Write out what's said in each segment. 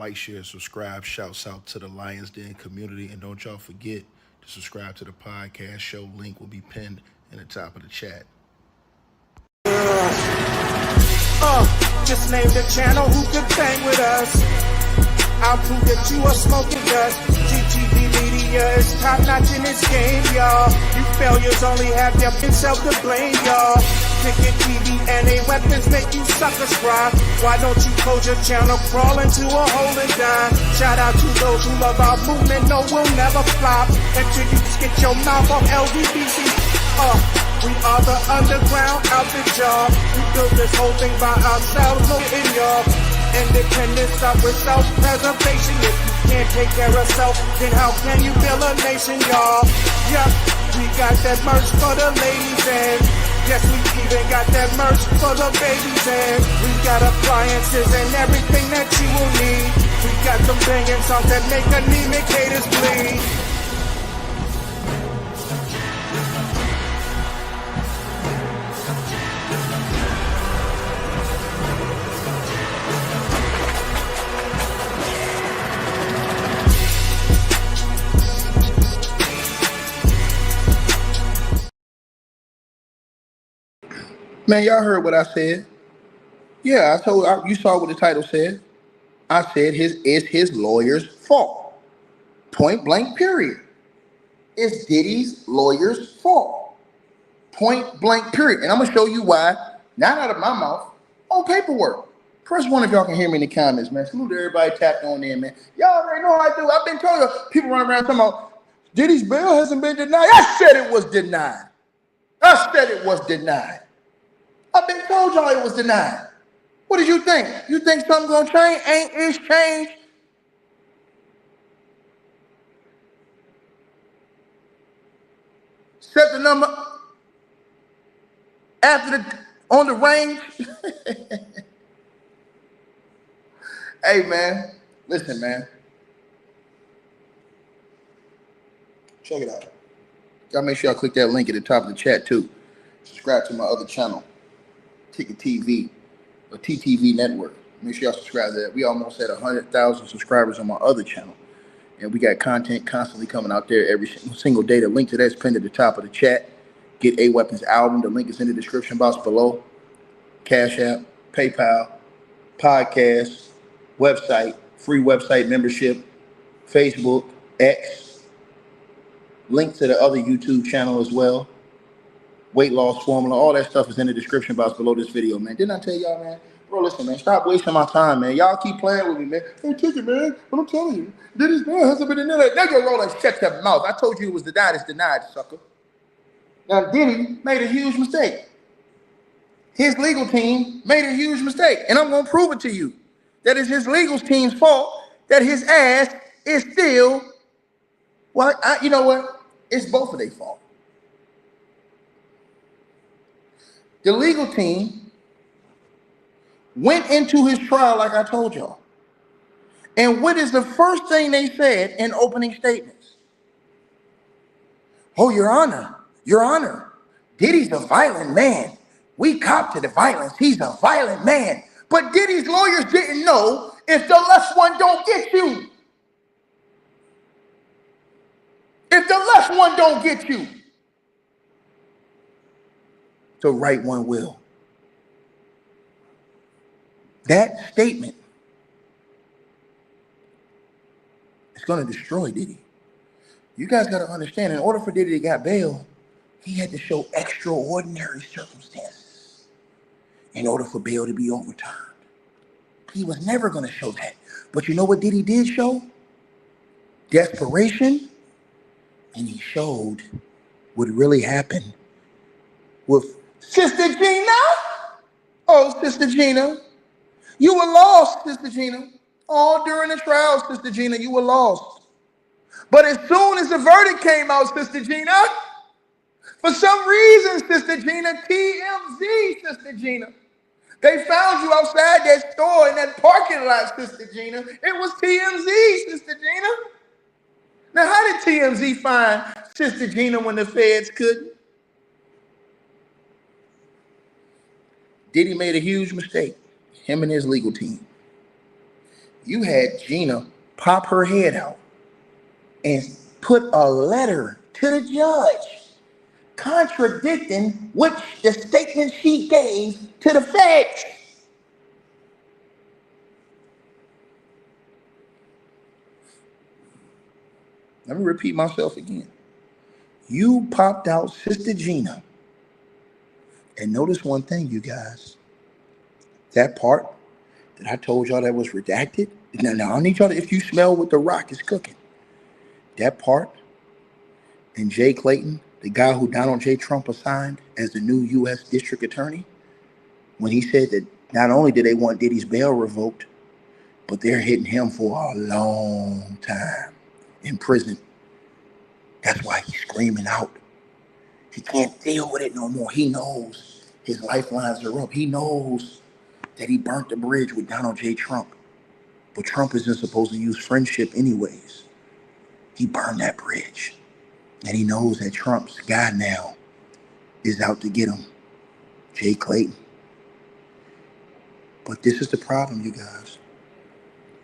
Like, share, subscribe. Shouts out to the Lions Den community. And don't y'all forget to subscribe to the podcast show. Link will be pinned in the top of the chat. Just name the channel who could bang with us. I'll prove that you are smoking dust. GTV Media is top notch in this game, y'all. You failures only have yourself to blame, y'all. Cricket TV and a weapons make you suckers cry. Why don't you close your channel, crawl into a hole and die? Shout out to those who love our movement, no, we'll never flop until you get your mouth off LDBC. We are the underground outfit, y'all. We built this whole thing by ourselves, no in y'all. Independence start with self-preservation. If you can't take care of self, then how can you build a nation, y'all? Yup, we got that merch for the ladies and yes, we even got that merch for the babies and we got appliances and everything that you will need. We got some banging songs that make anemic haters bleed. Man, y'all heard what I said. Yeah, you saw what the title said. I said it's his lawyer's fault. Point blank, period. It's Diddy's lawyer's fault. Point blank, period. And I'm gonna show you why, not out of my mouth, on paperwork. Press one if y'all can hear me in the comments, man. Salute to everybody tapped on in, man. Y'all already know how I do. I've been telling you, people running around talking about Diddy's bail hasn't been denied. I said it was denied. I said it was denied. I've been told y'all it was denied. What did you think? You think something gonna change? Ain't it's changed? Set the number after on the range. Hey man, listen man. Check it out. Y'all make sure y'all click that link at the top of the chat too. Subscribe to my other channel, Ticket TV or TTV Network. Make sure y'all subscribe to that. We almost at 100,000 subscribers on my other channel. And we got content constantly coming out there every single day. The link to that's pinned at the top of the chat. Get A Weapons album. The link is in the description box below. Cash App, PayPal, podcast, website, free website membership, Facebook, X. Link to the other YouTube channel as well. Weight loss formula, all that stuff is in the description box below this video, man. Didn't I tell y'all, man? Bro, listen, man, stop wasting my time, man. Y'all keep playing with me, man. Hey, Ticket, man, but I'm telling you, Diddy's bail hasn't been denied. Now you're rolling, shut your mouth. I told you it was denied, it's denied, sucker. Now, Diddy made a huge mistake. His legal team made a huge mistake, and I'm going to prove it to you. That it's his legal team's fault that his ass is still, well, you know what? It's both of their fault. The legal team went into his trial like I told y'all. And what is the first thing they said in opening statements? Oh, Your Honor, Diddy's a violent man. We cop to the violence. He's a violent man. But Diddy's lawyers didn't know if the left one don't get you. If the left one don't get you, the right one will. That statement is going to destroy Diddy. You guys got to understand, in order for Diddy to get bail, he had to show extraordinary circumstances in order for bail to be overturned. He was never going to show that. But you know what Diddy did show? Desperation. And he showed what really happened with Sister Gina. Oh, Sister Gina. You were lost, Sister Gina. All during the trial, Sister Gina, you were lost. But as soon as the verdict came out, Sister Gina, for some reason, Sister Gina, TMZ, Sister Gina, they found you outside that store in that parking lot, Sister Gina. It was TMZ, Sister Gina. Now, how did TMZ find Sister Gina when the feds couldn't? Diddy made a huge mistake, him and his legal team. You had Gina pop her head out and put a letter to the judge contradicting which the statement she gave to the feds. Let me repeat myself again. You popped out Sister Gina. And notice one thing, you guys. That part that I told y'all that was redacted. Now I need y'all to, if you smell what the rock is cooking, that part, and Jay Clayton, the guy who Donald J. Trump assigned as the new U.S. District Attorney, when he said that not only did they want Diddy's bail revoked, but they're hitting him for a long time in prison. That's why he's screaming out. He can't deal with it no more. He knows his lifelines are up. He knows that he burnt the bridge with Donald J. Trump. But Trump isn't supposed to use friendship anyways. He burned that bridge. And he knows that Trump's guy now is out to get him, Jay Clayton. But this is the problem, you guys.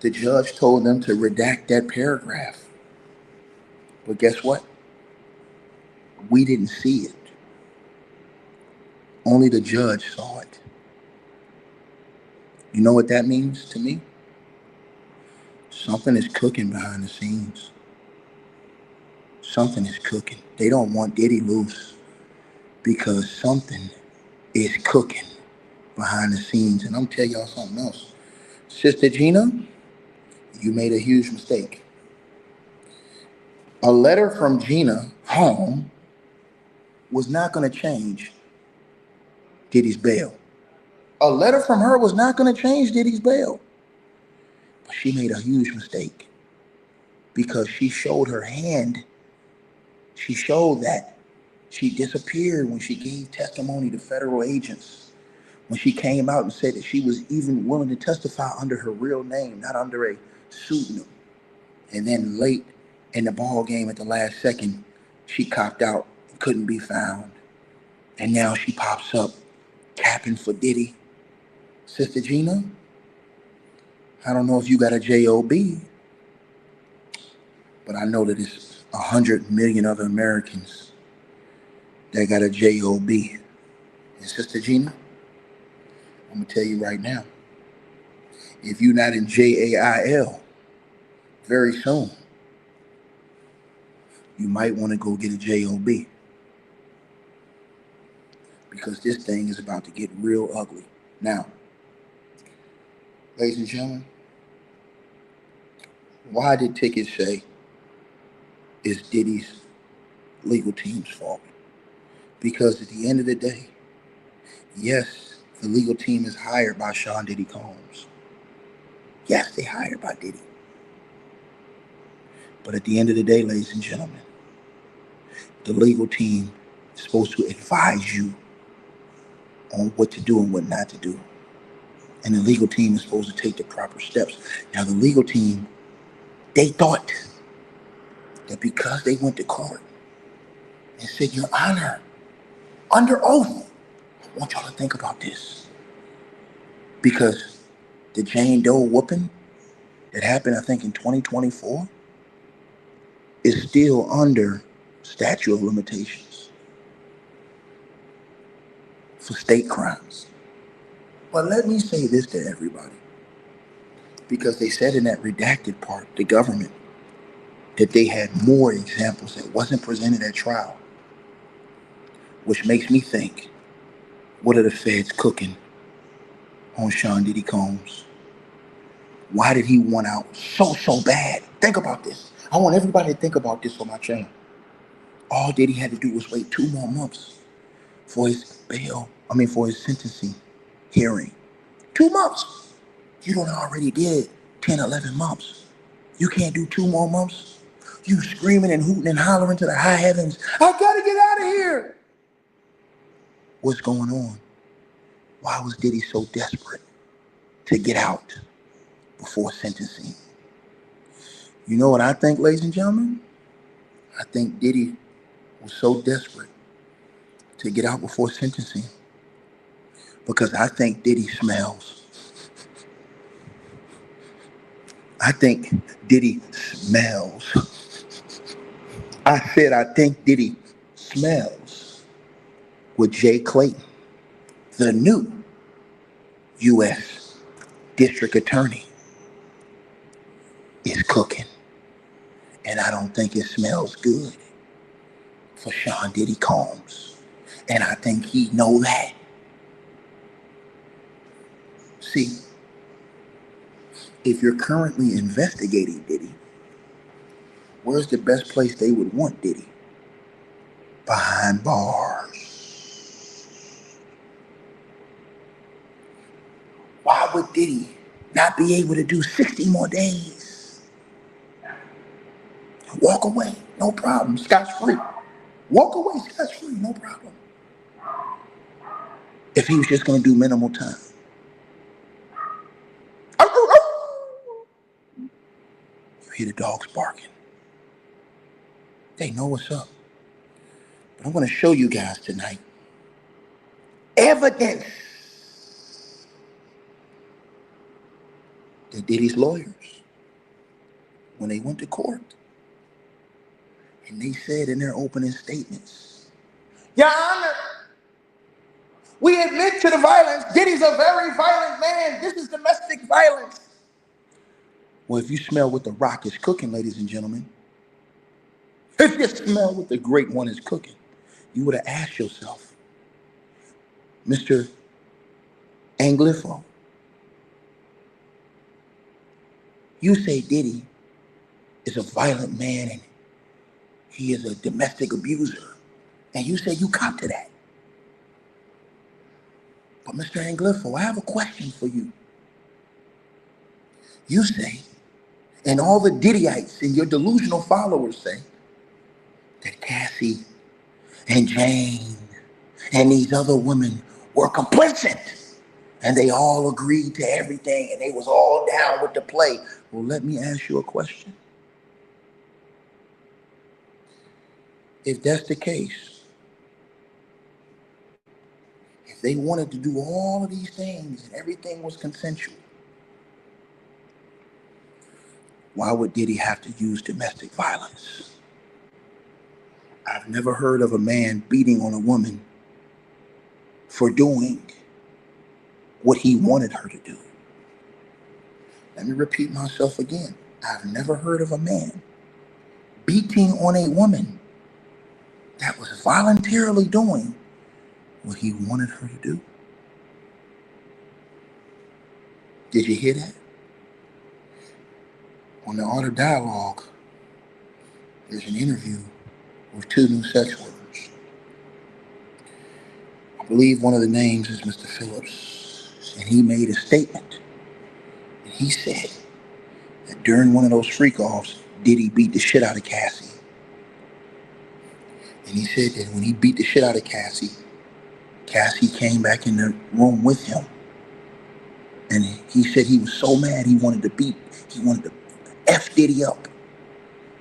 The judge told them to redact that paragraph. But guess what? We didn't see it. Only the judge saw it. You know what that means to me? Something is cooking behind the scenes. Something is cooking. They don't want Diddy loose because something is cooking behind the scenes. And I'm telling y'all something else. Sister Gina, you made a huge mistake. A letter from Gina home was not going to change Diddy's bail. A letter from her was not going to change Diddy's bail. But she made a huge mistake because she showed her hand. She showed that she disappeared when she gave testimony to federal agents. When she came out and said that she was even willing to testify under her real name, not under a pseudonym. And then late in the ball game at the last second, she copped out and couldn't be found. And now she pops up capping for Diddy. Sister Gina, I don't know if you got a job, but I know that it's 100 million other Americans that got a job. And Sister Gina, I'm going to tell you right now, if you're not in JAIL very soon, you might want to go get a job because this thing is about to get real ugly. Now, ladies and gentlemen, why did Ticket say it's Diddy's legal team's fault? Because at the end of the day, yes, the legal team is hired by Sean Diddy Combs. Yes, they hired by Diddy. But at the end of the day, ladies and gentlemen, the legal team is supposed to advise you on what to do and what not to do. And the legal team is supposed to take the proper steps. Now, the legal team, they thought that because they went to court and said, Your Honor, under oath, I want y'all to think about this. Because the Jane Doe whooping that happened, I think, in 2024 is still under statute of limitations for state crimes. But let me say this to everybody, because they said in that redacted part, the government, that they had more examples that wasn't presented at trial, which makes me think, what are the feds cooking on Sean Diddy Combs? Why did he want out so bad? Think about this. I want everybody to think about this on my channel. All Diddy had to do was wait 2 more months for his for his sentencing hearing. 2 months. You done already did 10, 11 months. You can't do 2 more months? You screaming and hooting and hollering to the high heavens, I gotta get out of here. What's going on? Why was Diddy so desperate to get out before sentencing? You know what I think, ladies and gentlemen? I think Diddy was so desperate to get out before sentencing because I think Diddy smells I think Diddy smells. I said I think Diddy smells with Jay Clayton, the new U.S. District Attorney, is cooking. And I don't think it smells good for Sean Diddy Combs. And I think he know that. See, if you're currently investigating Diddy, where's the best place they would want Diddy? Behind bars. Why would Diddy not be able to do 60 more days? Walk away, no problem, scotch free. Walk away scotch free, no problem. If he was just going to do minimal time. You hear the dogs barking. They know what's up. But I'm going to show you guys tonight evidence that Diddy's lawyers, when they went to court, and they said in their opening statements, Your Honor, we admit to the violence. Diddy's a very violent man. This is domestic violence. Well, if you smell what the rock is cooking, ladies and gentlemen, if you smell what the great one is cooking, you would have asked yourself, Mr. Anglifo, you say Diddy is a violent man and he is a domestic abuser, and you say you cop to that. But Mr. Anglifo, I have a question for you. You say, and all the Diddyites and your delusional followers say, that Cassie and Jane and these other women were complicit. And they all agreed to everything and they was all down with the play. Well, let me ask you a question. If that's the case, if they wanted to do all of these things and everything was consensual, why would Diddy have to use domestic violence? I've never heard of a man beating on a woman for doing what he wanted her to do. Let me repeat myself again. I've never heard of a man beating on a woman that was voluntarily doing what he wanted her to do. Did you hear that? On the Art of Dialogue, there's an interview with two new sex workers. I believe one of the names is Mr. Phillips, and he made a statement. And he said that during one of those freak-offs, Diddy beat the shit out of Cassie. And he said that when he beat the shit out of Cassie, Cassie came back in the room with him. And he said he was so mad he wanted to F Diddy up.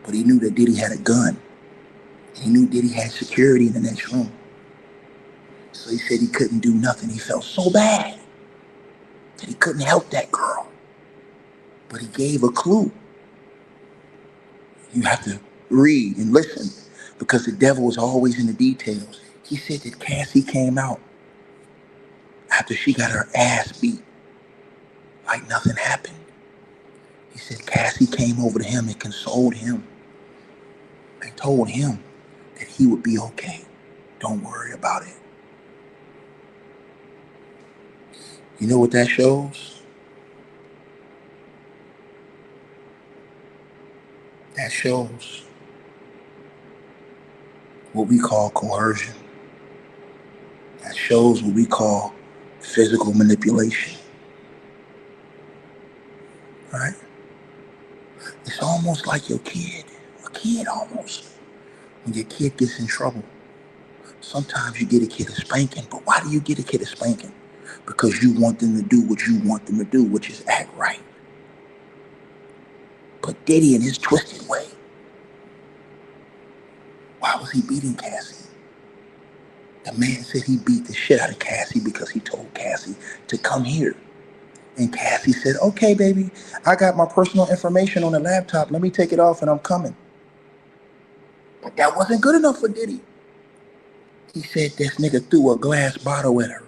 But he knew that Diddy had a gun. He knew Diddy had security in the next room. So he said he couldn't do nothing. He felt so bad that he couldn't help that girl. But he gave a clue. You have to read and listen because the devil is always in the details. He said that Cassie came out after she got her ass beat like nothing happened. He said Cassie came over to him and consoled him and told him that he would be okay. Don't worry about it. You know what that shows? That shows what we call coercion. That shows what we call physical manipulation. Right? It's almost like your kid. A kid almost. When your kid gets in trouble, sometimes you get a kid a spanking. But why do you get a kid a spanking? Because you want them to do what you want them to do, which is act right. But Diddy in his twisted way, why was he beating Cassie? The man said he beat the shit out of Cassie because he told Cassie to come here. And Cassie said, okay, baby, I got my personal information on the laptop. Let me take it off and I'm coming. But that wasn't good enough for Diddy. He said this nigga threw a glass bottle at her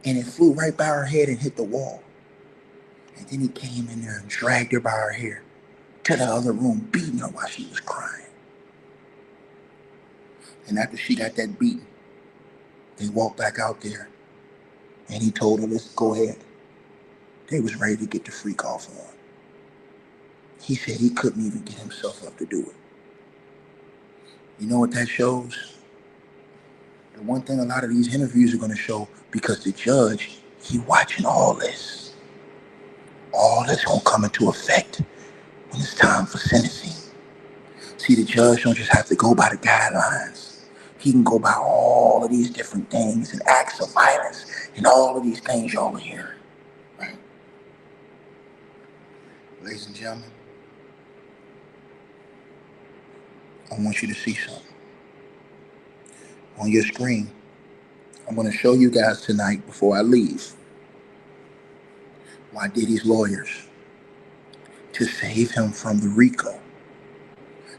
and it flew right by her head and hit the wall. And then he came in there and dragged her by her hair to the other room, beating her while she was crying. And after she got that beating, they walked back out there and he told her, let's go ahead. They was ready to get the freak off on. He said he couldn't even get himself up to do it. You know what that shows? The one thing a lot of these interviews are going to show, because the judge, he watching all this. All this going to come into effect when it's time for sentencing. See, the judge don't just have to go by the guidelines. He can go by all of these different things and acts of violence and all of these things y'all are hearing. Right? Ladies and gentlemen, I want you to see something. On your screen, I'm going to show you guys tonight before I leave why Diddy's lawyers, to save him from the RICO,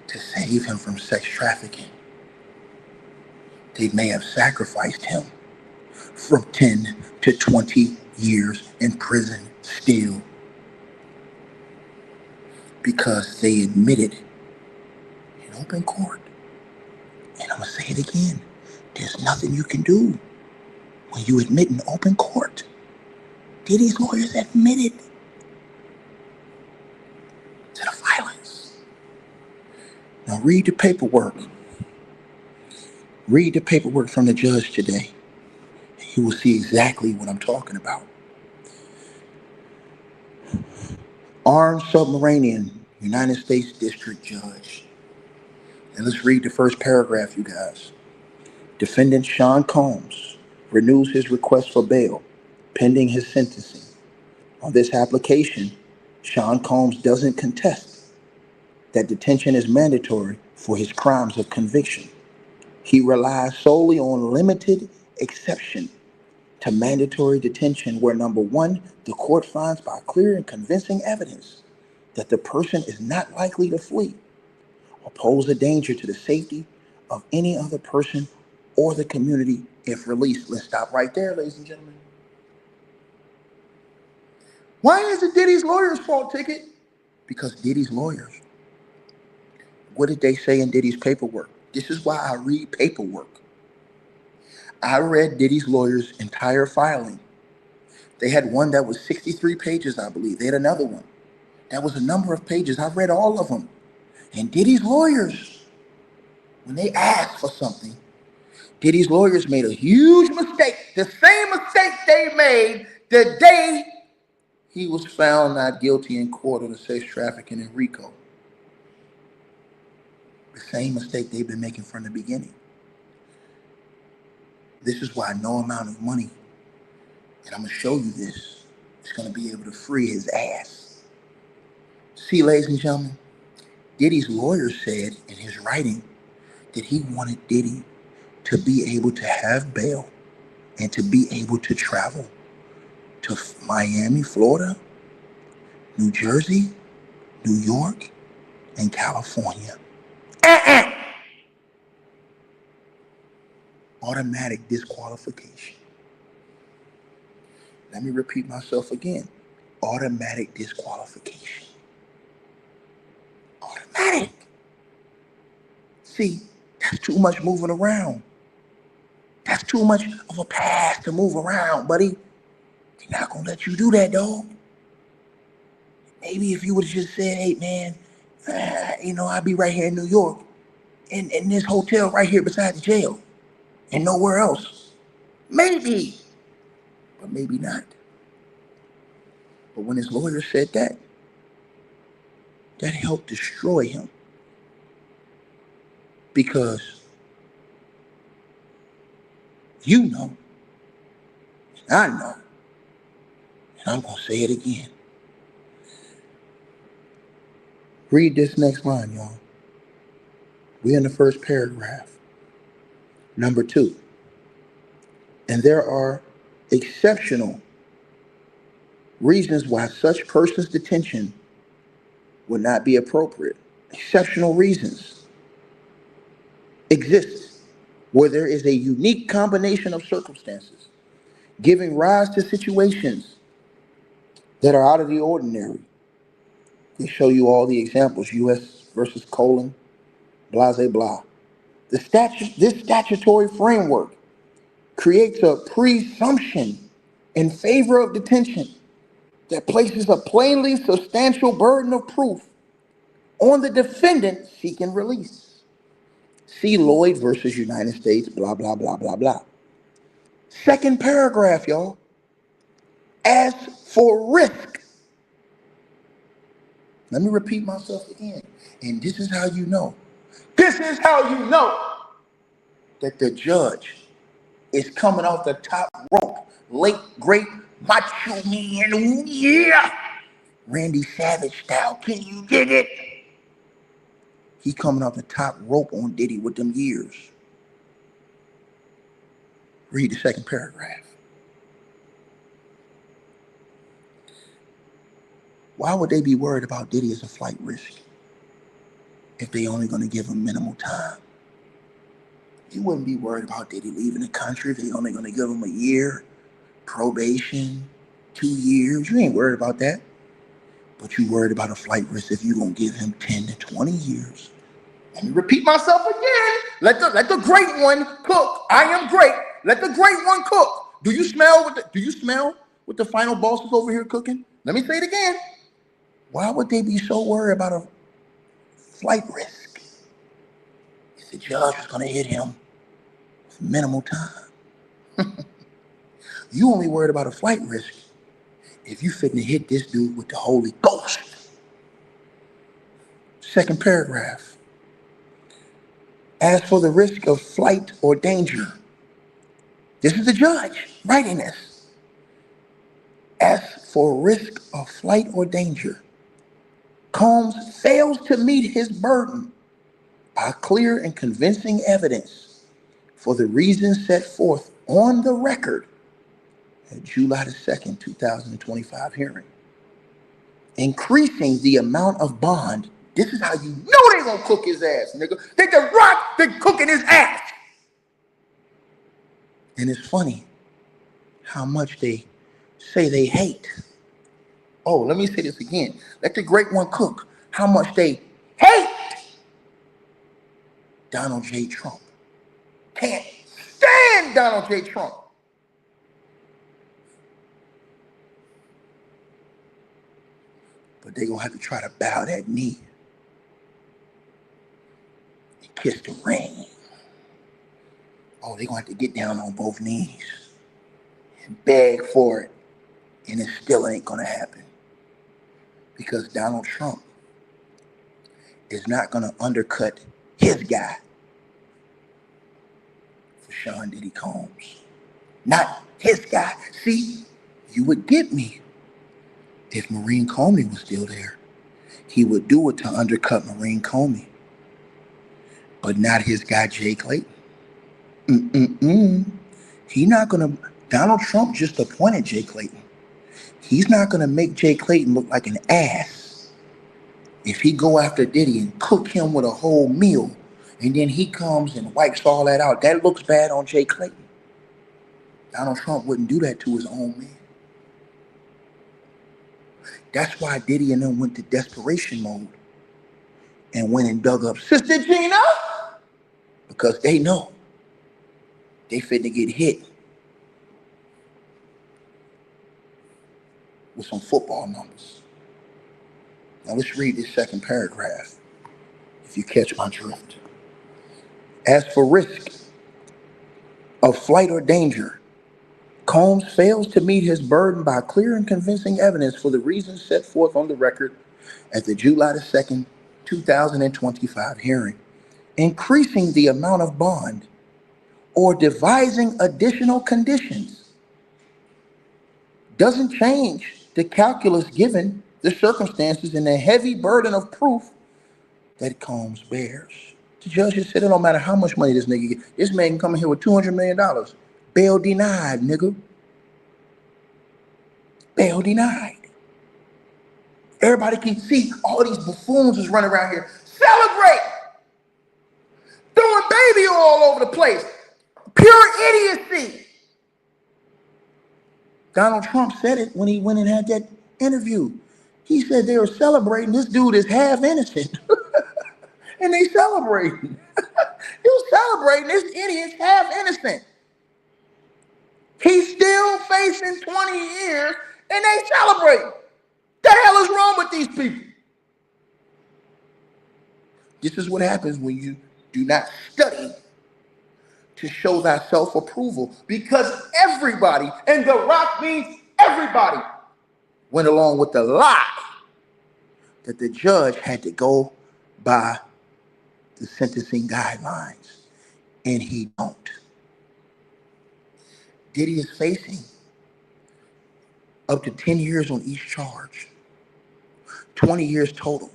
to save him from sex trafficking, they may have sacrificed him from 10 to 20 years in prison still, because they admitted in open court, and I'm going to say it again, there's nothing you can do when you admit in open court. Diddy's lawyers admitted to the violence. Now read the paperwork. Read the paperwork from the judge today. You will see exactly what I'm talking about. Armed Submarinian, United States District Judge. And let's read the first paragraph, you guys. Defendant Sean Combs renews his request for bail pending his sentencing. On this application, Sean Combs doesn't contest that detention is mandatory for his crimes of conviction. He relies solely on limited exception to mandatory detention where, number one, the court finds by clear and convincing evidence that the person is not likely to flee or pose a danger to the safety of any other person or the community if released. Let's stop right there, ladies and gentlemen. Why is it Diddy's lawyers' fault, Ticket? Because Diddy's lawyers. What did they say in Diddy's paperwork? This is why I read paperwork. I read Diddy's lawyers' entire filing. They had one that was 63 pages, I believe. They had another one. That was a number of pages. I read all of them. And Diddy's lawyers, when they asked for something, Diddy's lawyers made a huge mistake. The same mistake they made the day he was found not guilty in court of the sex trafficking in RICO. The same mistake they've been making from the beginning. This is why no amount of money, and I'm going to show you this, is going to be able to free his ass. See, ladies and gentlemen, Diddy's lawyer said in his writing that he wanted Diddy to be able to have bail and to be able to travel to Miami, Florida, New Jersey, New York, and California. Automatic disqualification. Let me repeat myself again. Automatic disqualification. Automatic. See, that's too much moving around. That's too much of a pass to move around, buddy. They're not going to let you do that, dog. Maybe if you would have just said, hey, man, I'll be right here in New York, in this hotel right here beside the jail, and nowhere else. Maybe, but maybe not. But when his lawyer said that helped destroy him. Because you know, and I know, and I'm going to say it again. Read this next line, y'all. We're in the first paragraph. Number 2. And there are exceptional reasons why such person's detention would not be appropriate. Exceptional reasons exist where there is a unique combination of circumstances giving rise to situations that are out of the ordinary. They show you all the examples, U.S. versus colon, blah, blah, blah. This statutory framework creates a presumption in favor of detention that places a plainly substantial burden of proof on the defendant seeking release. See Lloyd versus United States, blah, blah, blah, blah, blah. Second paragraph, y'all. As for risk, let me repeat myself again. And this is how you know. This is how you know that the judge is coming off the top rope. Late, great macho man, yeah. Randy Savage style, can you dig it? He coming off the top rope on Diddy with them years. Read the second paragraph. Why would they be worried about Diddy as a flight risk if they only going to give him minimal time? You wouldn't be worried about Diddy leaving the country if they only going to give him a year, probation, 2 years. You ain't worried about that. But you worried about a flight risk if you're going to give him 10 to 20 years. Let me repeat myself again. Let the great one cook. I am great. Let the great one cook. Do you smell what the final boss is over here cooking? Let me say it again. Why would they be so worried about a flight risk if the judge was going to hit him with minimal time? You only worried about a flight risk if you fitting to hit this dude with the Holy Ghost. Second paragraph. As for the risk of flight or danger, this is the judge writing this. As for risk of flight or danger, Combs fails to meet his burden by clear and convincing evidence for the reasons set forth on the record at July the 2nd, 2025 hearing. Increasing the amount of bond. This is how you know they gonna cook his ass, nigga. They the rock, they cooking his ass. And it's funny how much they say they hate. Oh, let me say this again. Let the great one cook. How much they hate Donald J. Trump. Can't stand Donald J. Trump. But they're going to have to try to bow that knee and kiss the ring. Oh, they're going to have to get down on both knees and beg for it. And it still ain't going to happen. Because Donald Trump is not going to undercut his guy for Sean Diddy Combs. Not his guy. See, you would get me if Maureen Comey was still there. He would do it to undercut Maureen Comey. But not his guy, Jay Clayton. He not going to... Donald Trump just appointed Jay Clayton. He's not going to make Jay Clayton look like an ass if he go after Diddy and cook him with a whole meal and then he comes and wipes all that out. That looks bad on Jay Clayton. Donald Trump wouldn't do that to his own man. That's why Diddy and them went to desperation mode and went and dug up Sister Gina, because they know they finna get hit with some football numbers. Now let's read this second paragraph, if you catch my drift. As for risk of flight or danger, Combs fails to meet his burden by clear and convincing evidence for the reasons set forth on the record at the July 2nd, 2025 hearing, increasing the amount of bond or devising additional conditions doesn't change the calculus given the circumstances and the heavy burden of proof that Combs bears. The judge has said it don't matter how much money this nigga get. This man can come in here with $200 million. Bail denied, nigga. Bail denied. Everybody can see all these buffoons is running around here. Celebrate! Throwing baby all over the place. Pure idiocy. Donald Trump said it when he went and had that interview. He said they were celebrating. This dude is half innocent. And they celebrating. You celebrating this idiot's half innocent. He's still facing 20 years and they celebrate. The hell is wrong with these people? This is what happens when you do not study to show thyself approval, because everybody, and The Rock means everybody, went along with the lie that the judge had to go by the sentencing guidelines, and he don't. Diddy is facing up to 10 years on each charge, 20 years total.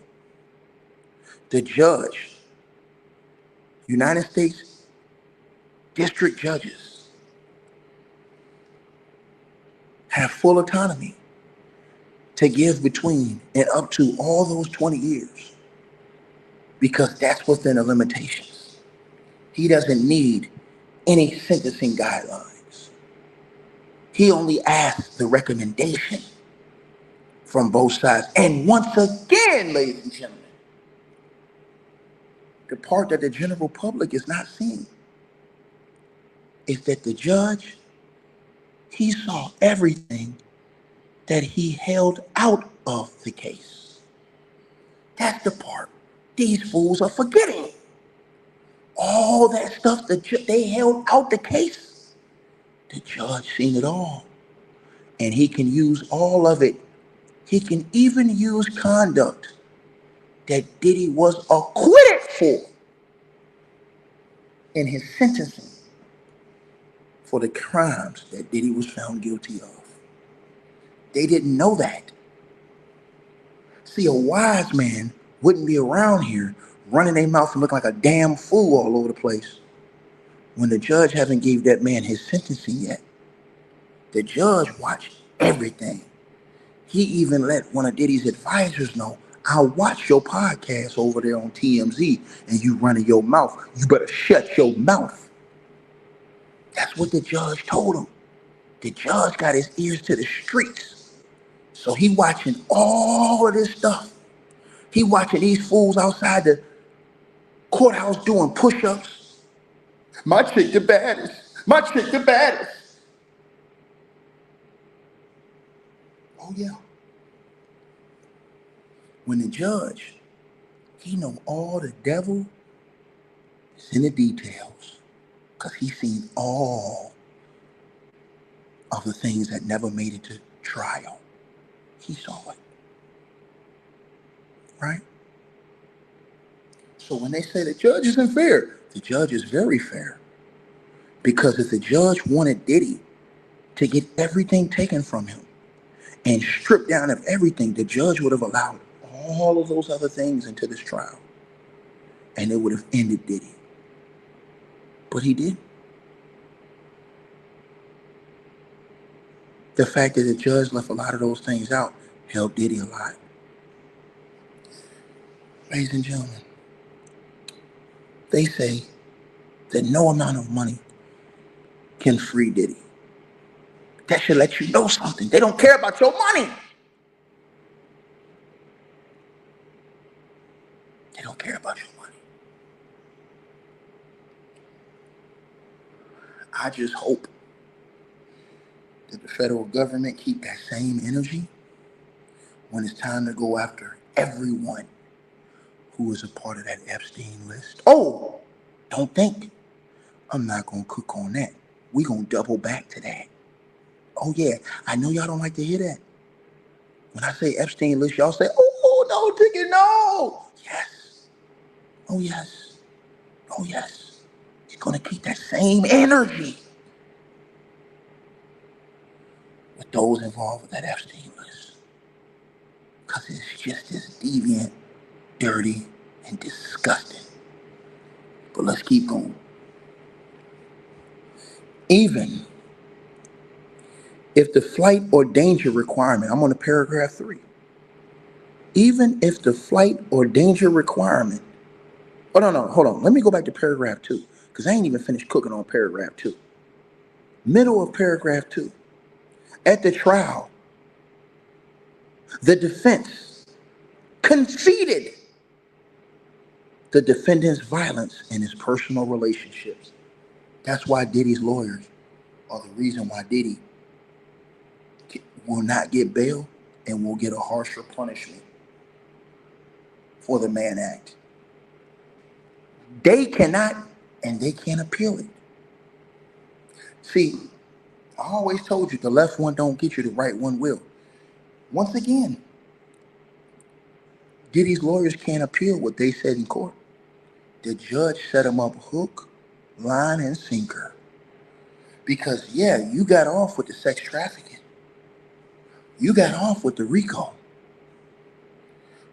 The judge, United States district judges, have full autonomy to give between and up to all those 20 years, because that's within the limitations. He doesn't need any sentencing guidelines. He only asks the recommendation from both sides. And once again, ladies and gentlemen, the part that the general public is not seeing is that the judge, he saw everything that he held out of the case. That's the part these fools are forgetting. All that stuff that they held out the case, the judge seen it all. And he can use all of it. He can even use conduct that Diddy was acquitted for in his sentencing for the crimes that Diddy was found guilty of. They didn't know that. See, a wise man wouldn't be around here running their mouth and looking like a damn fool all over the place when the judge haven't gave that man his sentencing yet. The judge watched everything. He even let one of Diddy's advisors know, I'll watch your podcast over there on TMZ and you running your mouth. You better shut your mouth. That's what the judge told him. The judge got his ears to the streets. So he watching all of this stuff. He watching these fools outside the courthouse doing push-ups. My chick the baddest. My chick the baddest. Oh yeah. When the judge, he know all the devil is in the details, because he seen all of the things that never made it to trial. He saw it. Right? So when they say the judge isn't fair, the judge is very fair. Because if the judge wanted Diddy to get everything taken from him and stripped down of everything, the judge would have allowed all of those other things into this trial. And it would have ended Diddy. But he didn't. The fact that the judge left a lot of those things out helped Diddy a lot. Ladies and gentlemen, they say that no amount of money can free Diddy. That should let you know something. They don't care about your money. They don't care about your money. I just hope that the federal government keep that same energy when it's time to go after everyone who is a part of that Epstein list. Oh, don't think I'm not going to cook on that. We're going to double back to that. Oh, yeah, I know y'all don't like to hear that. When I say Epstein list, y'all say, oh, no, Ticket, no. Yes. Oh, yes. Oh, yes. It's going to keep that same energy with those involved with that Epstein list. Because it's just as deviant, dirty, and disgusting. But let's keep going. Even if the flight or danger requirement, I'm on the paragraph 3. Even if the flight or danger requirement, oh no, hold on. Let me go back to paragraph 2, because I ain't even finished cooking on paragraph 2. Middle of paragraph 2. At the trial, the defense conceded the defendant's violence in his personal relationships. That's why Diddy's lawyers are the reason why Diddy will not get bail and will get a harsher punishment for the Mann Act. They cannot and they can't appeal it. See, I always told you the left one don't get you, the right one will. Once again, Diddy's lawyers can't appeal what they said in court. The judge set them up hook, line, and sinker. Because, yeah, you got off with the sex trafficking. You got off with the RICO.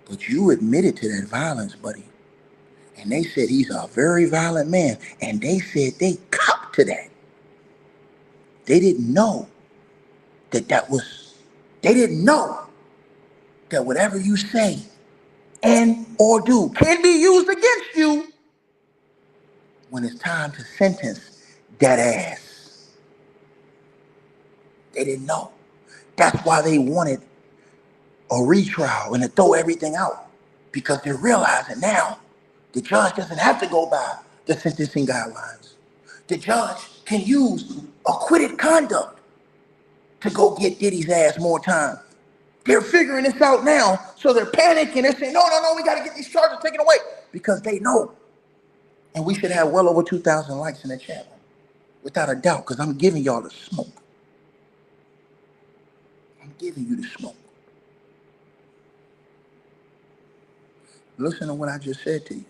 But you admitted to that violence, buddy. And they said he's a very violent man. And they said they copped to that. They didn't know they didn't know that whatever you say and or do can be used against you when it's time to sentence that ass. They didn't know. That's why they wanted a retrial and to throw everything out, because they're realizing now the judge doesn't have to go by the sentencing guidelines. The judge can use acquitted conduct to go get Diddy's ass more time. They're figuring this out now, so they're panicking. They're saying, no, we got to get these charges taken away, because they know. And we should have well over 2,000 likes in the chat, without a doubt, because I'm giving y'all the smoke. I'm giving you the smoke. Listen to what I just said to you.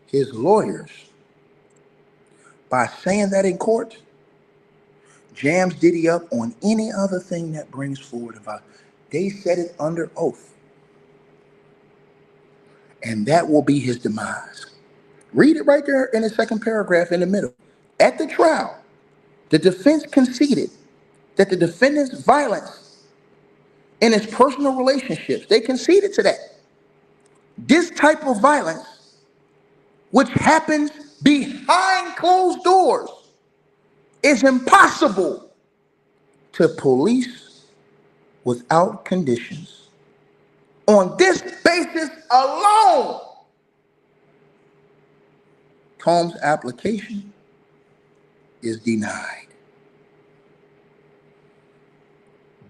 His lawyers, by saying that in court, jams Diddy up on any other thing that brings forward about. They said it under oath. And that will be his demise. Read it right there in the second paragraph in the middle. At the trial, the defense conceded that the defendant's violence in his personal relationships, they conceded to that. This type of violence, which happens behind closed doors, is impossible to police without conditions. On this basis alone, Combs' application is denied.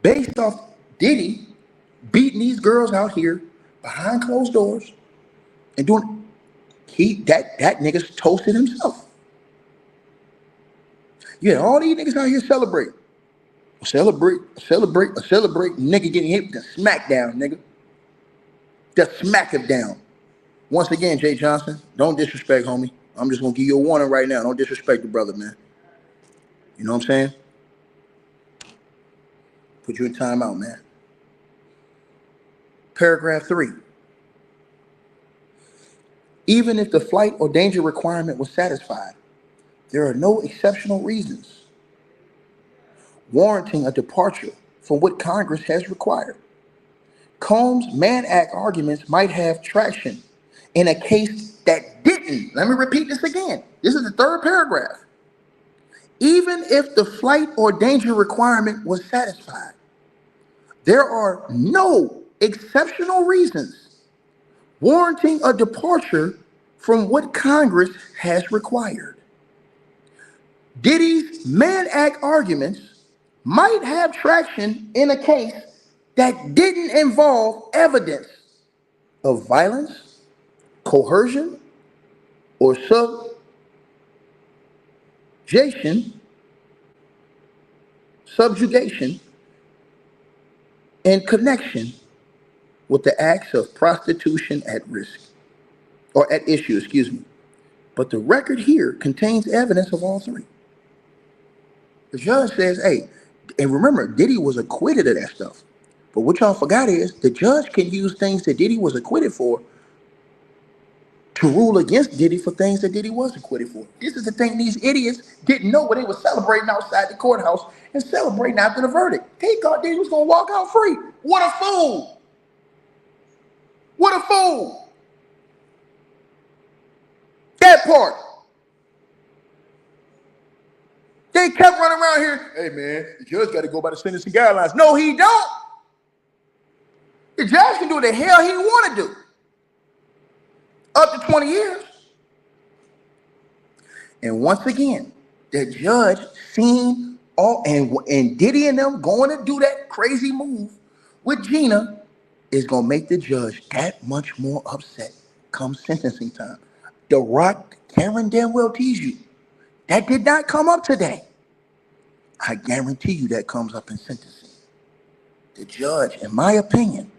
Based off Diddy beating these girls out here behind closed doors and doing, that nigga's toasted himself. Yeah, all these niggas out here celebrate, nigga getting hit with the smack down, nigga. Just smack him down. Once again, Jay Johnson, don't disrespect, homie. I'm just gonna give you a warning right now. Don't disrespect the brother, man. You know what I'm saying? Put you in timeout, man. Paragraph 3. Even if the flight or danger requirement was satisfied, there are no exceptional reasons warranting a departure from what Congress has required. Combs' Mann Act arguments might have traction in a case that didn't. Let me repeat this again. This is the third paragraph. Even if the flight or danger requirement was satisfied, there are no exceptional reasons warranting a departure from what Congress has required. Diddy's Mann Act arguments might have traction in a case that didn't involve evidence of violence, coercion, or subjugation in connection with the acts of prostitution at issue. But the record here contains evidence of all three. The judge says, hey, and remember, Diddy was acquitted of that stuff. But what y'all forgot is the judge can use things that Diddy was acquitted for to rule against Diddy for things that Diddy was acquitted for. This is the thing these idiots didn't know when they were celebrating outside the courthouse and celebrating after the verdict. They thought Diddy was going to walk out free. What a fool! What a fool! That part. They kept running around here. Hey man, the judge got to go by the sentencing guidelines. No, he don't. The judge can do what the hell he want to do. Up to 20 years. And once again, the judge seen all and Diddy and them going to do that crazy move with Gina is going to make the judge that much more upset come sentencing time. The Rock, Karen damn well tease you. That did not come up today. I guarantee you that comes up in sentencing. The judge, in my opinion,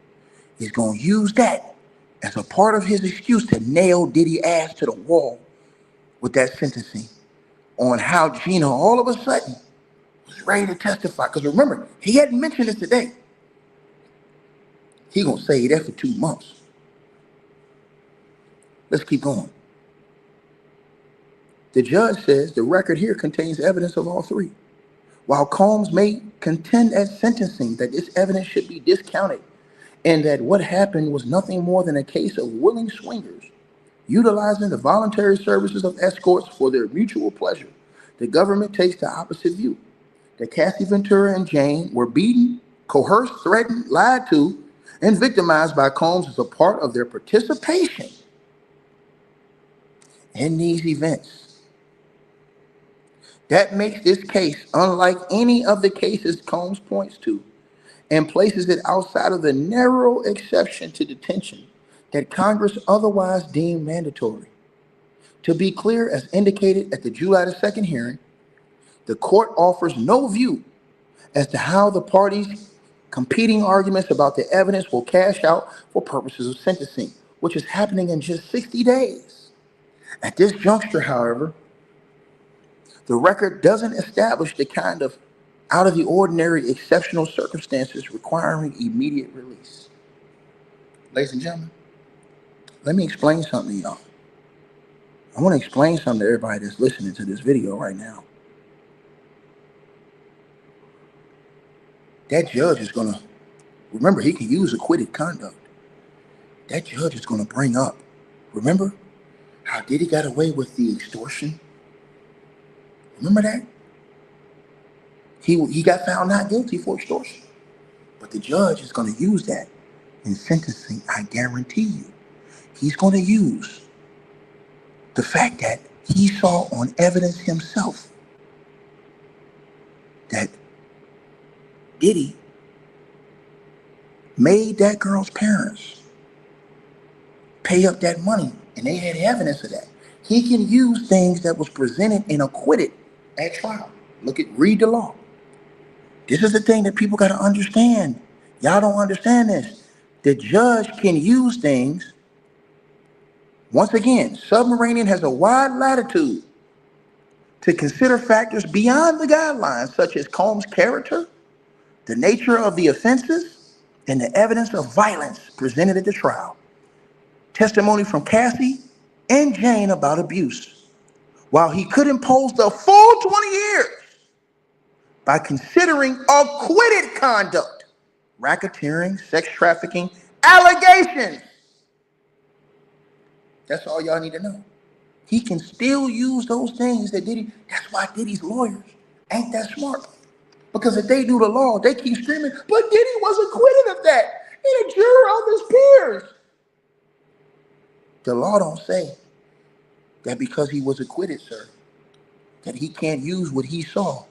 is going to use that as a part of his excuse to nail Diddy's ass to the wall with that sentencing on how Gina all of a sudden was ready to testify. Because remember, he hadn't mentioned it today. He going to say that for 2 months. Let's keep going. The judge says the record here contains evidence of all three. While Combs may contend at sentencing that this evidence should be discounted and that what happened was nothing more than a case of willing swingers utilizing the voluntary services of escorts for their mutual pleasure, the government takes the opposite view. That Cassie Ventura and Jane were beaten, coerced, threatened, lied to, and victimized by Combs as a part of their participation in these events. That makes this case unlike any of the cases Combs points to and places it outside of the narrow exception to detention that Congress otherwise deemed mandatory. To be clear, as indicated at the July 2nd hearing, the court offers no view as to how the parties' competing arguments about the evidence will cash out for purposes of sentencing, which is happening in just 60 days. At this juncture, however, the record doesn't establish the kind of out of the ordinary exceptional circumstances requiring immediate release. Ladies and gentlemen, let me explain something to y'all. I want to explain something to everybody that's listening to this video right now. That judge is going to, remember, he can use acquitted conduct. That judge is going to bring up, remember how Diddy got away with the extortion? Remember that? He got found not guilty for extortion. But the judge is going to use that in sentencing, I guarantee you. He's going to use the fact that he saw on evidence himself that Diddy made that girl's parents pay up that money, and they had evidence of that. He can use things that was presented and acquitted at trial. Read the law. This is the thing that people got to understand. Y'all don't understand this. The judge can use things. Once again, submarine has a wide latitude to consider factors beyond the guidelines, such as Combs' character, the nature of the offenses, and the evidence of violence presented at the trial. Testimony from Cassie and Jane about abuse. While he could impose the full 20 years by considering acquitted conduct, racketeering, sex trafficking, allegations. That's all y'all need to know. He can still use those things that Diddy, that's why Diddy's lawyers ain't that smart. Because if they do the law, they keep screaming, but Diddy was acquitted of that. And a juror of his peers. The law don't say that because he was acquitted, sir, that he can't use what he saw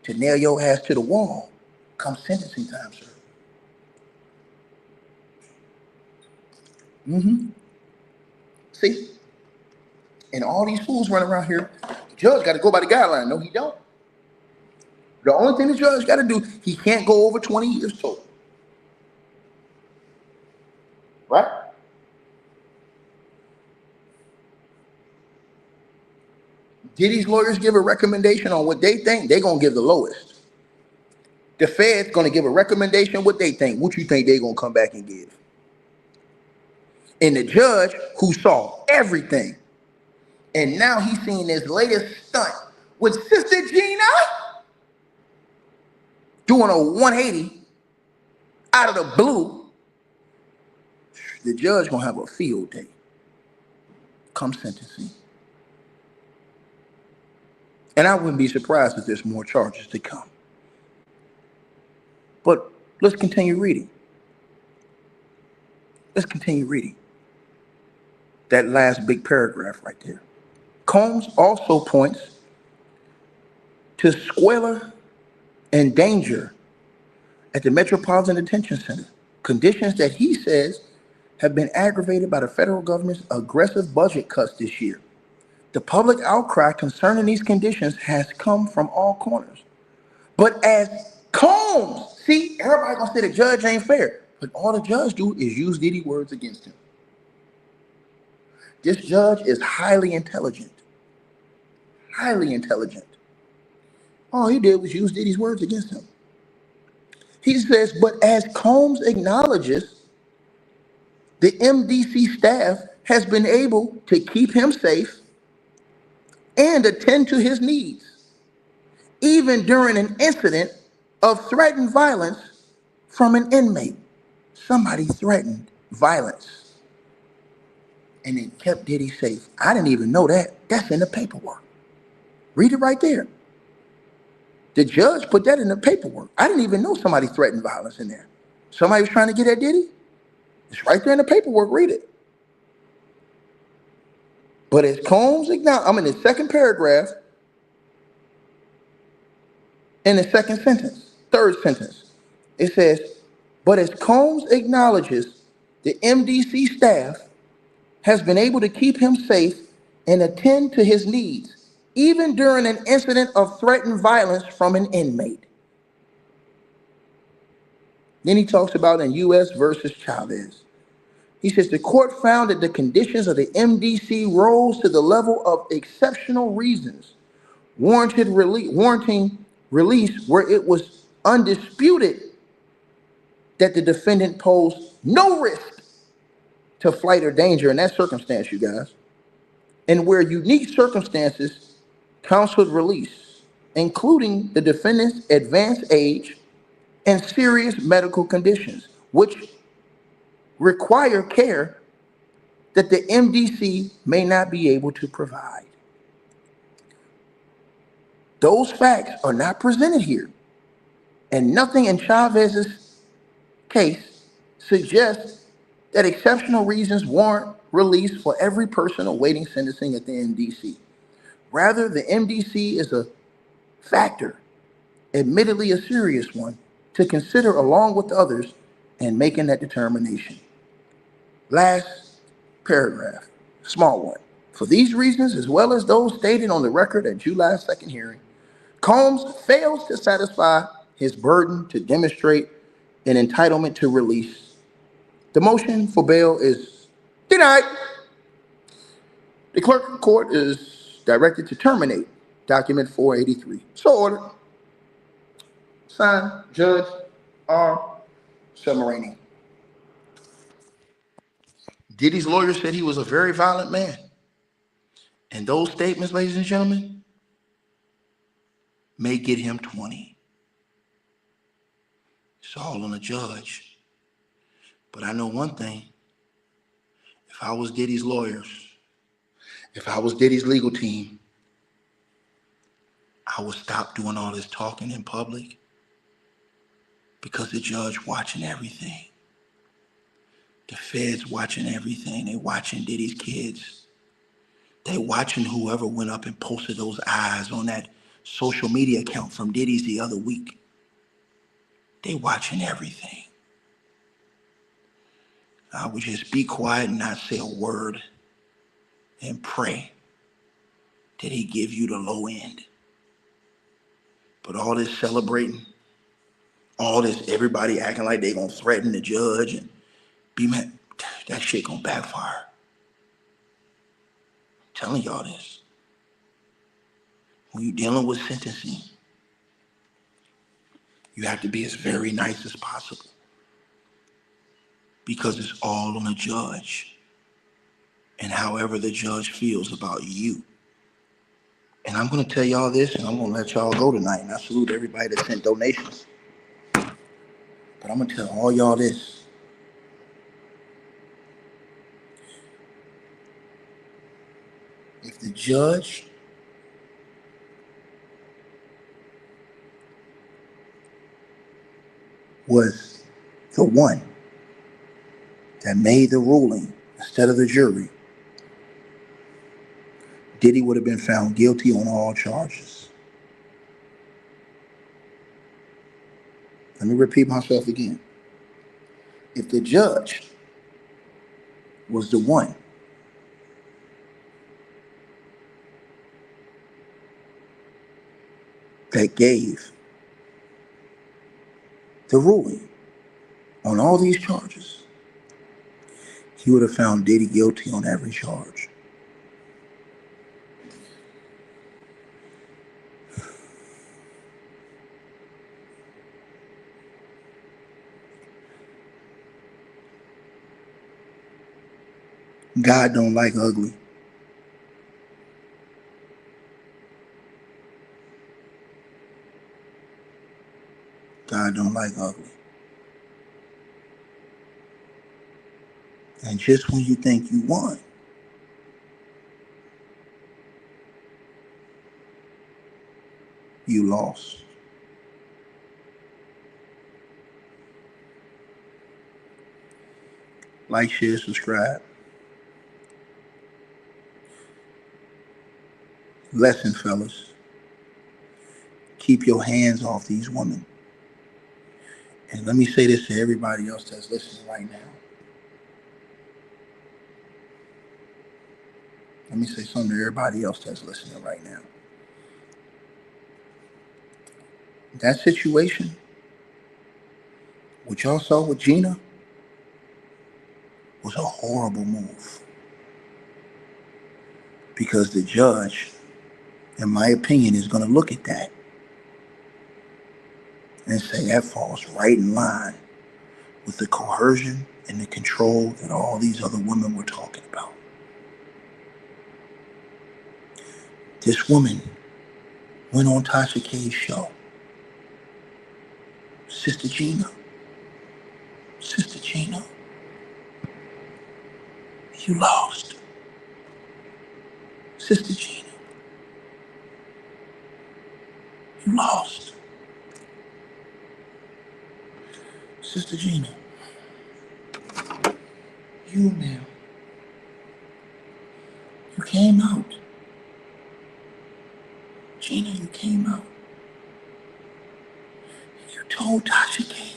to nail your ass to the wall come sentencing time, sir. See? And all these fools running around here, the judge got to go by the guideline. No, he don't. The only thing the judge got to do, he can't go over 20 years total. Right? Diddy's lawyers give a recommendation on what they think, they're going to give the lowest. The Fed's going to give a recommendation what they think. What you think they're going to come back and give? And the judge who saw everything. And now he's seeing this latest stunt with Sister Gina doing a 180 out of the blue. The judge gonna have a field day come sentencing. And I wouldn't be surprised if there's more charges to come. But let's continue reading. Let's continue reading. That last big paragraph right there. Combs also points to squalor and danger at the Metropolitan Detention Center, conditions that he says have been aggravated by the federal government's aggressive budget cuts this year. The public outcry concerning these conditions has come from all corners. But as Combs, see, everybody gonna say the judge ain't fair, but all the judge do is use Diddy words against him. This judge is highly intelligent. Highly intelligent. All he did was use Diddy's words against him. He says, but as Combs acknowledges, the MDC staff has been able to keep him safe and attend to his needs, even during an incident of threatened violence from an inmate. Somebody threatened violence, and it kept Diddy safe. I didn't even know that. That's in the paperwork. Read it right there. The judge put that in the paperwork. I didn't even know somebody threatened violence in there. Somebody was trying to get at Diddy? It's right there in the paperwork. Read it. But as Combs acknowledged, I'm in the second paragraph, in the second sentence, third sentence. It says, but as Combs acknowledges, the MDC staff has been able to keep him safe and attend to his needs, even during an incident of threatened violence from an inmate. Then he talks about in U.S. versus Chavez. He says the court found that the conditions of the MDC rose to the level of exceptional reasons, warranting release where it was undisputed that the defendant posed no risk to flight or danger in that circumstance, you guys, and where unique circumstances counseled release, including the defendant's advanced age and serious medical conditions, which require care that the MDC may not be able to provide. Those facts are not presented here, and nothing in Chavez's case suggests that exceptional reasons warrant release for every person awaiting sentencing at the MDC. Rather, the MDC is a factor, admittedly a serious one, to consider along with others in making that determination. Last paragraph, small one. For these reasons, as well as those stated on the record at July 2nd hearing, Combs fails to satisfy his burden to demonstrate an entitlement to release. The motion for bail is denied. The clerk of court is directed to terminate document 483. So ordered. Signed, Judge R. Submarine. Diddy's lawyer said he was a very violent man. And those statements, ladies and gentlemen, may get him 20. It's all on the judge. But I know one thing. If I was Diddy's lawyers, if I was Diddy's legal team, I would stop doing all this talking in public because the judge watching everything. The feds watching everything. They watching Diddy's kids. They watching whoever went up and posted those eyes on that social media account from Diddy's the other week. They watching everything. I would just be quiet and not say a word and pray that he give you the low end. But all this celebrating, all this everybody acting like they gonna threaten the judge and be mad, that shit gonna backfire. I'm telling y'all this. When you're dealing with sentencing, you have to be as very nice as possible because it's all on the judge. and however the judge feels about you. And I'm going to tell y'all this, and I'm going to let y'all go tonight. And I salute everybody that sent donations. But I'm going to tell all y'all this. If the judge was the one that made the ruling instead of the jury, Diddy would have been found guilty on all charges. Let me repeat myself again. If the judge was the one that gave the ruling on all these charges, he would have found Diddy guilty on every charge. God don't like ugly. God don't like ugly. And just when you think you won, you lost. Like, share, subscribe. Lesson, fellas. Keep your hands off these women. And let me say this to everybody else that's listening right now. Let me say something to everybody else that's listening right now. That situation, what y'all saw with Gina, was a horrible move. Because the judge, in my opinion, is going to look at that and say that falls right in line with the coercion and the control that all these other women were talking about. This woman went on Tasha K's show. Sister Gina, you lost. Sister Gina, you lost. Sister Gina, you now, you came out. Gina, you came out. You told Tasha K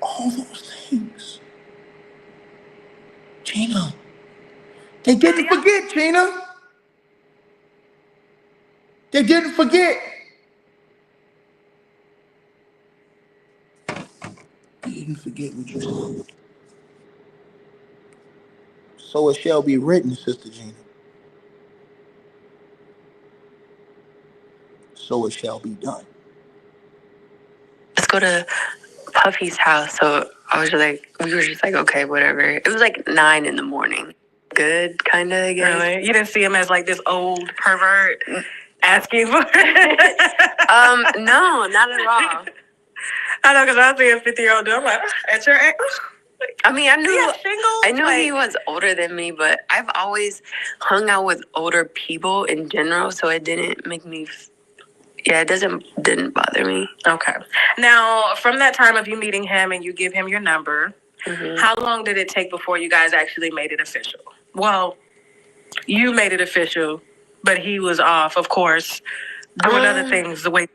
all those things. Gina, they didn't forget, Gina. They didn't forget. They didn't forget what you said. So it shall be written, Sister Gina. So it shall be done. Let's go to Puffy's house. So we were just like, okay, whatever. It was like 9 a.m. Good, kind of, I guess. Really? You didn't see him as like this old pervert asking for No, not at all. I know, because I see a 50-year-old dude. I'm like, at your age? I mean, I knew like, he was older than me, but I've always hung out with older people in general, so it didn't make me. It didn't bother me. Okay. Now, from that time of you meeting him and you give him your number, how long did it take before you guys actually made it official? Well, you made it official, but he was off, of course, doing other things the way.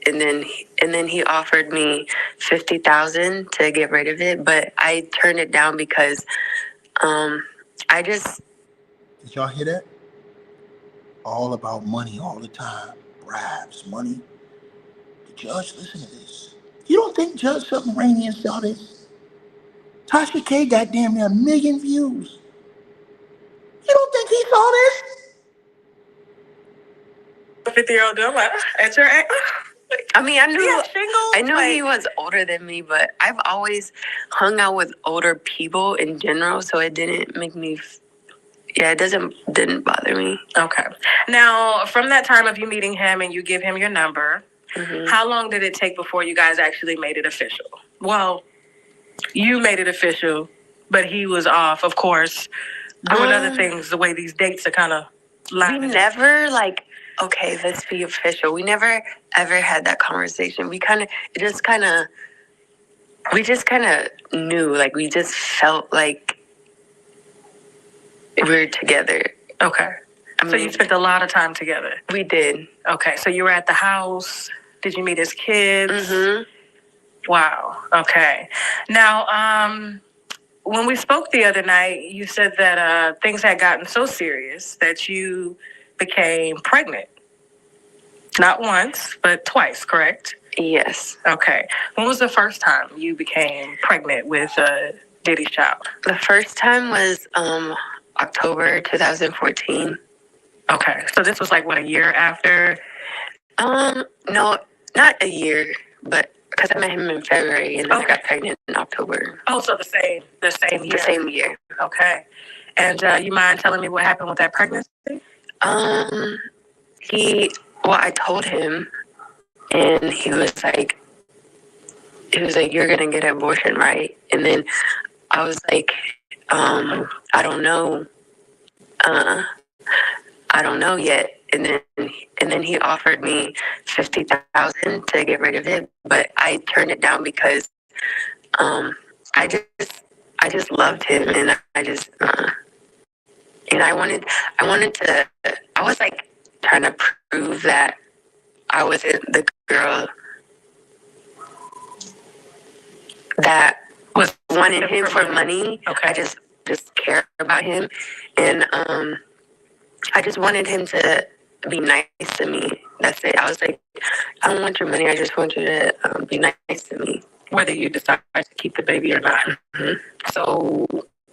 And then he offered me $50,000 to get rid of it, but I turned it down because I just. Did y'all hear that? All about money all the time. Bribes, money. The judge, listen to this. You don't think Judge Submarinian saw this? Tasha K got damn near 1 million views. You don't think he saw this? A 50-year-old dude, I'm like, at your age? I mean, I knew Like, he was older than me, but I've always hung out with older people in general, so it didn't make me. Yeah, it didn't bother me. Okay. Now, from that time of you meeting him and you give him your number, how long did it take before you guys actually made it official? Well, you made it official, but he was off, of course, doing other things. The way these dates are kind of. We never okay, let's be official. We never ever had that conversation. We just kind of knew, like we just felt like we were together. Okay. So you spent a lot of time together. We did. Okay. So you were at the house. Did you meet his kids? Mm-hmm. Wow. Okay. Now, when we spoke the other night, you said that things had gotten so serious that you became pregnant. Not once, but twice, correct? Yes. Okay. When was the first time you became pregnant with Diddy's child? The first time was October 2014. Okay. So this was like, what, a year after? No, not a year, but because I met him in February and then I got pregnant in October. Oh, so the same year. The same year. Okay. And you mind telling me what happened with that pregnancy? I told him, and he was like, you're going to get an abortion, right? And then I was like, I don't know. I don't know yet. And then he offered me $50,000 to get rid of it, but I turned it down because I just loved him, and I was like trying to prove that I wasn't the girl that was wanting him for money. Okay. I just care about him, and I just wanted him to be nice to me. That's it. I was like, I don't want your money. I just want you to be nice to me. Whether you decide to keep the baby or not. Mm-hmm. So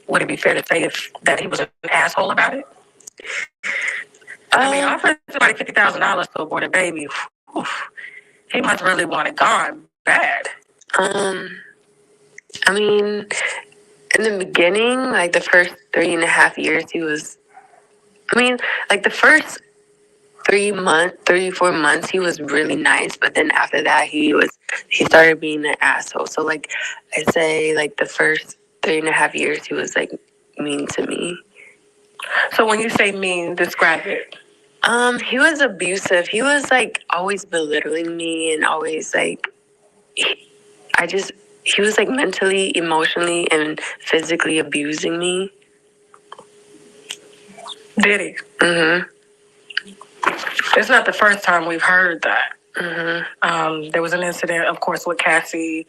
would it be fair to say that he was an asshole about it? I mean, offering somebody $50,000 to abort a baby, he must really want it gone bad. I mean, in the beginning, like the first 3.5 years, the first 4 months, he was really nice. But then after that, he started being an asshole. So like I say, like the first 3.5 years, he was like mean to me. So when you say mean, describe it. He was abusive. He was like always belittling me and always like, he was like mentally, emotionally, and physically abusing me. Did he? Mm-hmm. It's not the first time we've heard that. Mm-hmm. There was an incident, of course, with Cassie,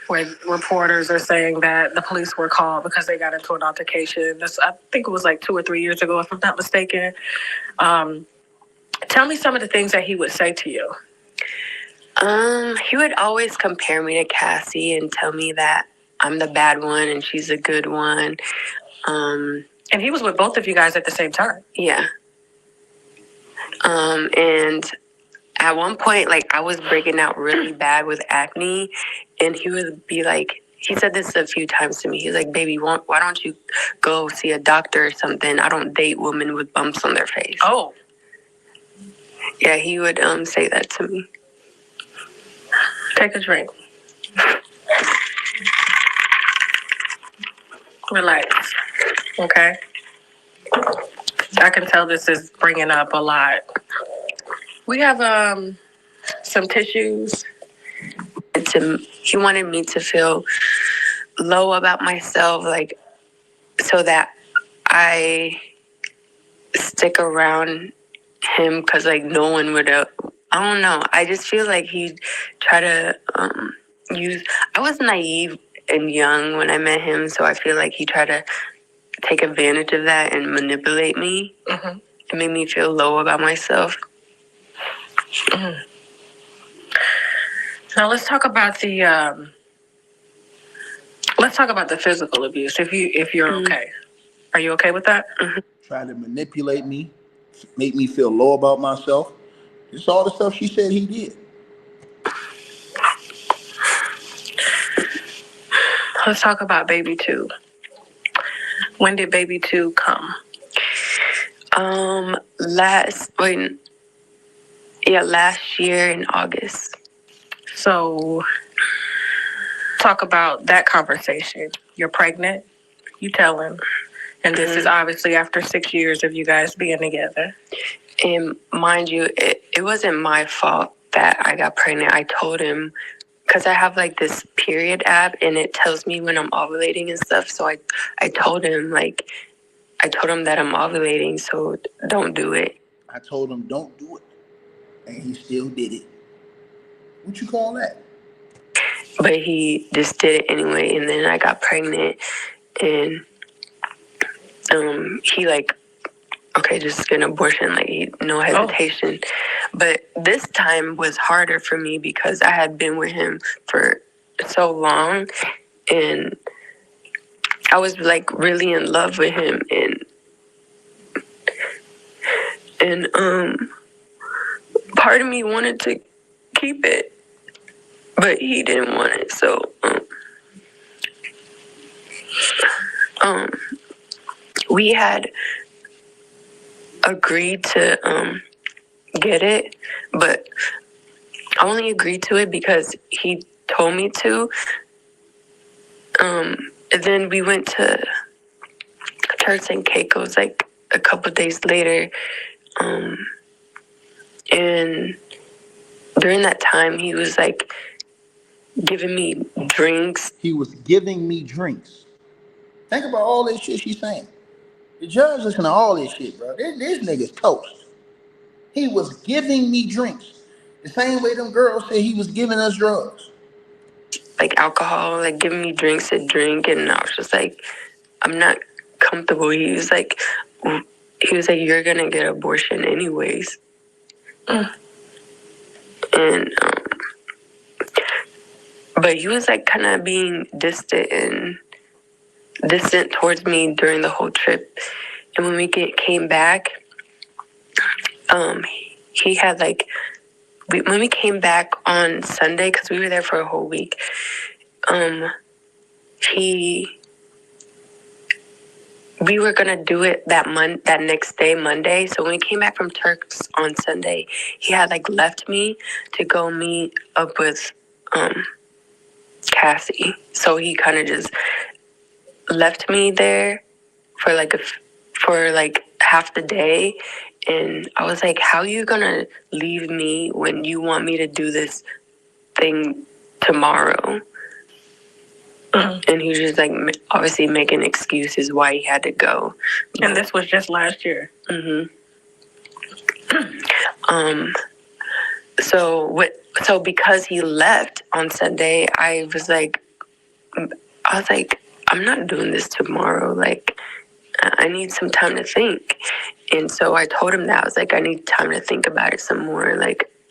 where reporters are saying that the police were called because they got into an altercation. I think it was like 2 or 3 years ago, if I'm not mistaken. Tell me some of the things that he would say to you. He would always compare me to Cassie and tell me that I'm the bad one and she's a good one. And he was with both of you guys at the same time. Yeah. And at one point, like I was breaking out really bad with acne, and he would be like, he said this a few times to me. He was like, baby, why don't you go see a doctor or something? I don't date women with bumps on their face. Oh. Yeah, he would say that to me. Take a drink. Relax. Okay? I can tell this is bringing up a lot. We have some tissues. He wanted me to feel low about myself, like, so that I stick around him, because like no one would I don't know. I just feel like he'd try to I was naive and young when I met him, so I feel like he tried to take advantage of that and manipulate me. Mm-hmm. It made me feel low about myself. Mm-hmm. Now let's talk about the physical abuse. If you're okay, are you okay with that? Mm-hmm. Trying to manipulate me, make me feel low about myself. It's all the stuff she said he did. let's talk about baby 2. When did baby 2 come? Last year in August. So talk about that conversation. You're pregnant, you tell him. And this is obviously after 6 years of you guys being together. And mind you, it wasn't my fault that I got pregnant. I told him, because I have like this period app and it tells me when I'm ovulating and stuff. So I told him that I'm ovulating, so don't do it. I told him don't do it, and he still did it. What you call that? But he just did it anyway, and then I got pregnant, and he okay, just get an abortion, no hesitation. Oh. But this time was harder for me because I had been with him for so long, and I was really in love with him, and part of me wanted to keep it, but he didn't want it. So we had agreed to get it, but I only agreed to it because he told me to. And then we went to Turks and Caicos a couple of days later, and during that time he was giving me drinks. He was giving me drinks. Think about all this shit she's saying. The judge listen to all this shit, bro. This nigga's toast. He was giving me drinks. The same way them girls say he was giving us drugs. Alcohol, giving me drinks to drink, and I was just I'm not comfortable. He was like, you're gonna get an abortion anyways. And but he was kind of being distant towards me during the whole trip. And when we came back, he had when we came back on Sunday, because we were there for a whole week, we were gonna do it that next day, Monday. So when we came back from Turks on Sunday, he had left me to go meet up with Cassie. So he kind of just left me there for half the day. And I was like, how are you gonna leave me when you want me to do this thing tomorrow? And he was just obviously making excuses why he had to go. And this was just last year. So because he left on Sunday, I was like, I'm not doing this tomorrow. I need some time to think. And so I told him that. I was I need time to think about it some more.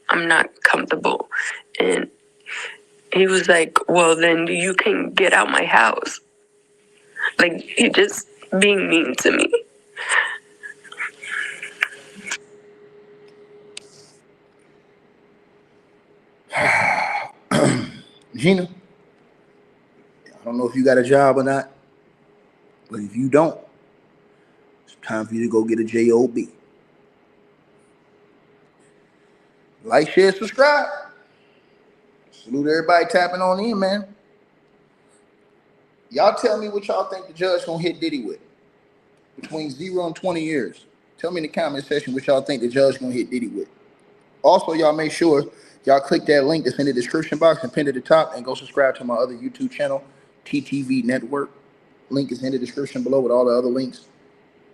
I'm not comfortable. And he was well, then you can get out my house. He just being mean to me. Gina, I don't know if you got a job or not, but if you don't, it's time for you to go get a job. Like, share, subscribe. Salute everybody tapping on in, man. Y'all tell me what y'all think the judge gonna hit Diddy with between 0 and 20 years. Tell me in the comment section what y'all think the judge gonna hit Diddy with. Also, y'all make sure y'all click that link that's in the description box and pin it at the top, and go subscribe to my other YouTube channel, TTV Network. Link is in the description below with all the other links.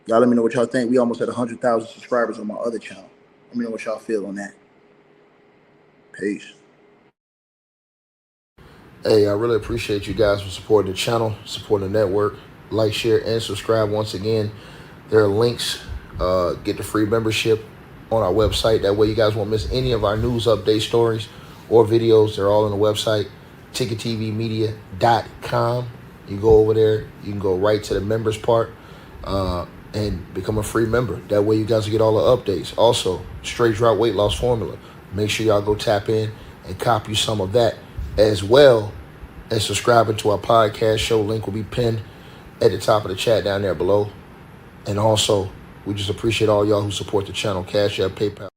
Y'all let me know what y'all think. We almost at 100,000 subscribers on my other channel. Let me know what y'all feel on that. Peace. Hey, I really appreciate you guys for supporting the channel, supporting the network. Like, share, and subscribe. Once again, there are links. Get the free membership on our website. That way you guys won't miss any of our news update stories or videos. They're all on the website, ticketvmedia.com. You go over there. You can go right to the members part and become a free member. That way you guys will get all the updates. Also, straight drought weight loss formula. Make sure y'all go tap in and copy some of that as well and subscribing to our podcast show. Link will be pinned at the top of the chat down there below. And also, we just appreciate all y'all who support the channel. Cash App, PayPal.